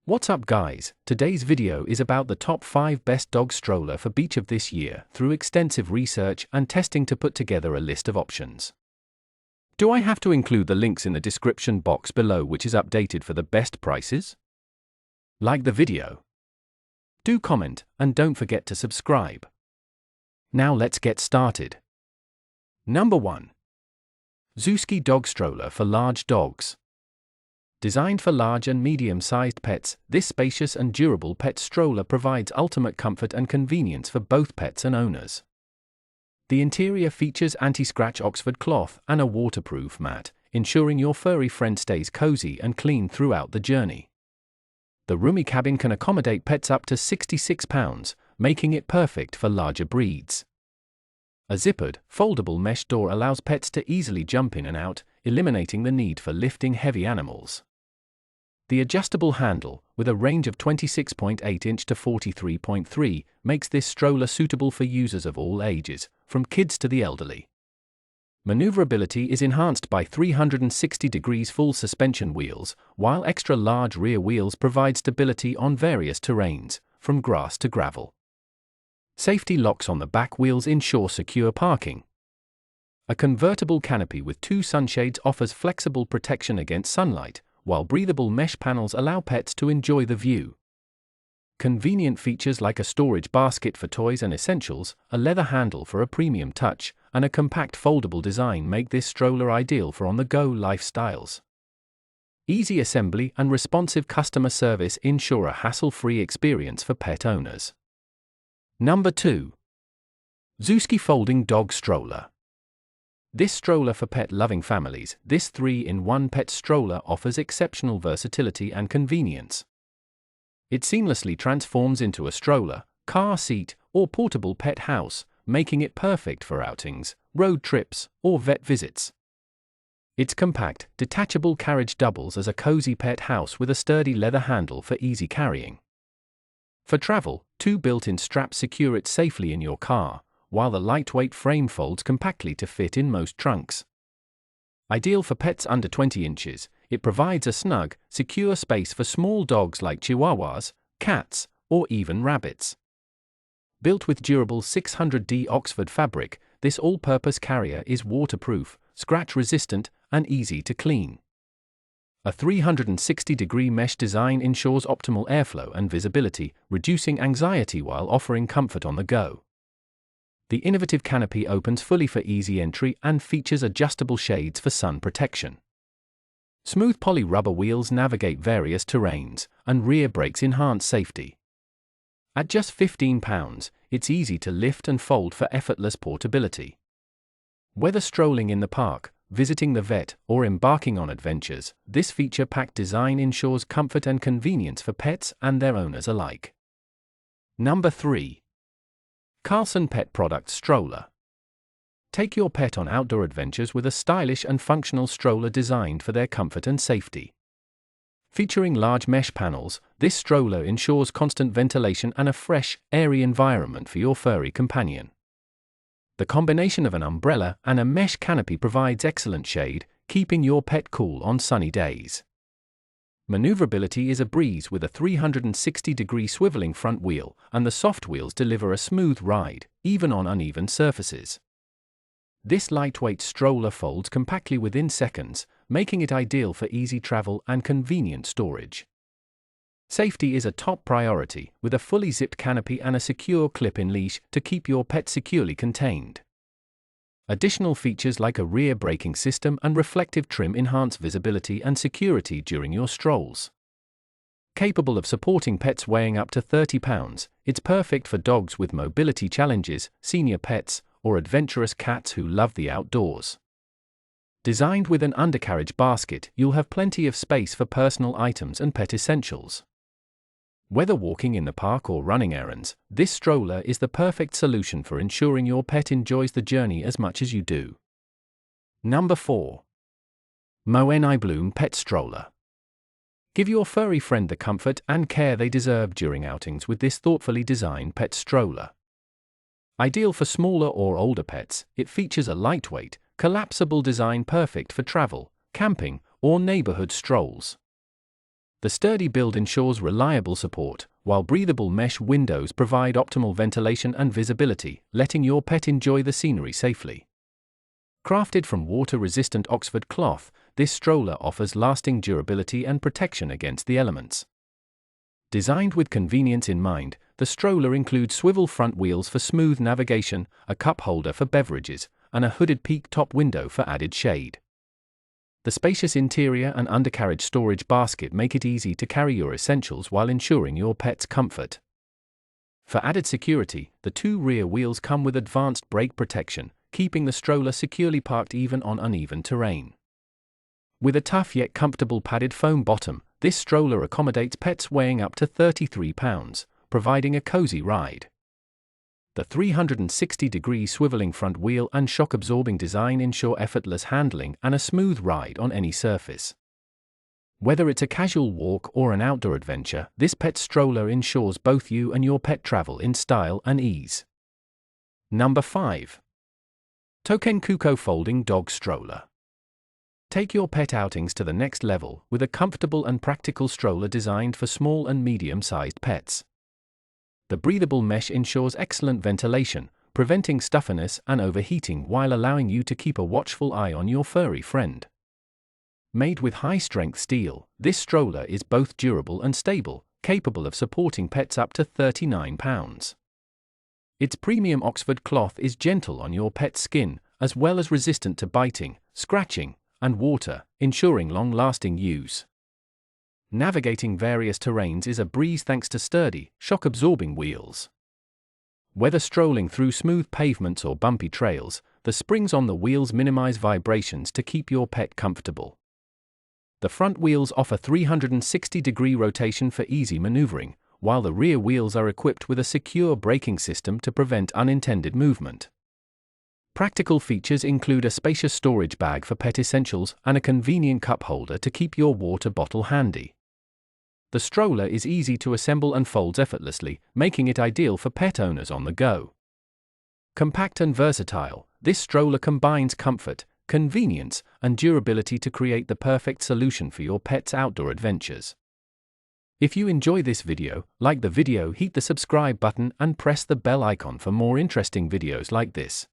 What's up guys, today's video is about the top 5 best dog stroller for beach of this year through extensive research and testing to put together a list of options. Do I have to include the links in the description box below which is updated for the best prices? Like the video. Do comment and don't forget to subscribe. Now let's get started. Number 1. Zoosky Dog Stroller for Large Dogs. Designed for large and medium-sized pets, this spacious and durable pet stroller provides ultimate comfort and convenience for both pets and owners. The interior features anti-scratch Oxford cloth and a waterproof mat, ensuring your furry friend stays cozy and clean throughout the journey. The roomy cabin can accommodate pets up to 66 pounds, making it perfect for larger breeds. A zippered, foldable mesh door allows pets to easily jump in and out, eliminating the need for lifting heavy animals. The adjustable handle, with a range of 26.8 inch to 43.3, makes this stroller suitable for users of all ages, from kids to the elderly. Maneuverability is enhanced by 360-degree full suspension wheels, while extra large rear wheels provide stability on various terrains, from grass to gravel. Safety locks on the back wheels ensure secure parking. A convertible canopy with 2 sunshades offers flexible protection against sunlight, while breathable mesh panels allow pets to enjoy the view. Convenient features like a storage basket for toys and essentials, a leather handle for a premium touch, and a compact foldable design make this stroller ideal for on-the-go lifestyles. Easy assembly and responsive customer service ensure a hassle-free experience for pet owners. Number 2. Zoosky Folding Dog Stroller. This stroller for pet-loving families, this 3-in-1 pet stroller offers exceptional versatility and convenience. It seamlessly transforms into a stroller, car seat, or portable pet house, making it perfect for outings, road trips, or vet visits. Its compact, detachable carriage doubles as a cozy pet house with a sturdy leather handle for easy carrying. For travel, 2 built-in straps secure it safely in your car, while the lightweight frame folds compactly to fit in most trunks. Ideal for pets under 20 inches, it provides a snug, secure space for small dogs like chihuahuas, cats, or even rabbits. Built with durable 600D Oxford fabric, this all-purpose carrier is waterproof, scratch-resistant, and easy to clean. A 360-degree mesh design ensures optimal airflow and visibility, reducing anxiety while offering comfort on the go. The innovative canopy opens fully for easy entry and features adjustable shades for sun protection. Smooth poly rubber wheels navigate various terrains, and rear brakes enhance safety. At just £15, it's easy to lift and fold for effortless portability. Whether strolling in the park, visiting the vet, or embarking on adventures, this feature-packed design ensures comfort and convenience for pets and their owners alike. Number 3. Carlson Pet Product Stroller. Take your pet on outdoor adventures with a stylish and functional stroller designed for their comfort and safety. Featuring large mesh panels, this stroller ensures constant ventilation and a fresh, airy environment for your furry companion. The combination of an umbrella and a mesh canopy provides excellent shade, keeping your pet cool on sunny days. Maneuverability is a breeze with a 360-degree swiveling front wheel, and the soft wheels deliver a smooth ride, even on uneven surfaces. This lightweight stroller folds compactly within seconds, making it ideal for easy travel and convenient storage. Safety is a top priority, with a fully zipped canopy and a secure clip-in leash to keep your pet securely contained. Additional features like a rear braking system and reflective trim enhance visibility and security during your strolls. Capable of supporting pets weighing up to 30 pounds, it's perfect for dogs with mobility challenges, senior pets, or adventurous cats who love the outdoors. Designed with an undercarriage basket, you'll have plenty of space for personal items and pet essentials. Whether walking in the park or running errands, this stroller is the perfect solution for ensuring your pet enjoys the journey as much as you do. Number 4. MoNiBloom Pet Stroller. Give your furry friend the comfort and care they deserve during outings with this thoughtfully designed pet stroller. Ideal for smaller or older pets, it features a lightweight, collapsible design perfect for travel, camping, or neighborhood strolls. The sturdy build ensures reliable support, while breathable mesh windows provide optimal ventilation and visibility, letting your pet enjoy the scenery safely. Crafted from water-resistant Oxford cloth, this stroller offers lasting durability and protection against the elements. Designed with convenience in mind, the stroller includes swivel front wheels for smooth navigation, a cup holder for beverages, and a hooded peak top window for added shade. The spacious interior and undercarriage storage basket make it easy to carry your essentials while ensuring your pet's comfort. For added security, the two rear wheels come with advanced brake protection, keeping the stroller securely parked even on uneven terrain. With a tough yet comfortable padded foam bottom, this stroller accommodates pets weighing up to 33 pounds, providing a cozy ride. The 360-degree swiveling front wheel and shock-absorbing design ensure effortless handling and a smooth ride on any surface. Whether it's a casual walk or an outdoor adventure, this pet stroller ensures both you and your pet travel in style and ease. Number 5. Tokenkuko Folding Dog Stroller. Take your pet outings to the next level with a comfortable and practical stroller designed for small and medium-sized pets. The breathable mesh ensures excellent ventilation, preventing stuffiness and overheating while allowing you to keep a watchful eye on your furry friend. Made with high-strength steel, this stroller is both durable and stable, capable of supporting pets up to 39 pounds. Its premium Oxford cloth is gentle on your pet's skin, as well as resistant to biting, scratching, and water, ensuring long-lasting use. Navigating various terrains is a breeze thanks to sturdy, shock-absorbing wheels. Whether strolling through smooth pavements or bumpy trails, the springs on the wheels minimize vibrations to keep your pet comfortable. The front wheels offer 360-degree rotation for easy maneuvering, while the rear wheels are equipped with a secure braking system to prevent unintended movement. Practical features include a spacious storage bag for pet essentials and a convenient cup holder to keep your water bottle handy. The stroller is easy to assemble and folds effortlessly, making it ideal for pet owners on the go. Compact and versatile, this stroller combines comfort, convenience, and durability to create the perfect solution for your pet's outdoor adventures. If you enjoy this video, like the video, hit the subscribe button and press the bell icon for more interesting videos like this.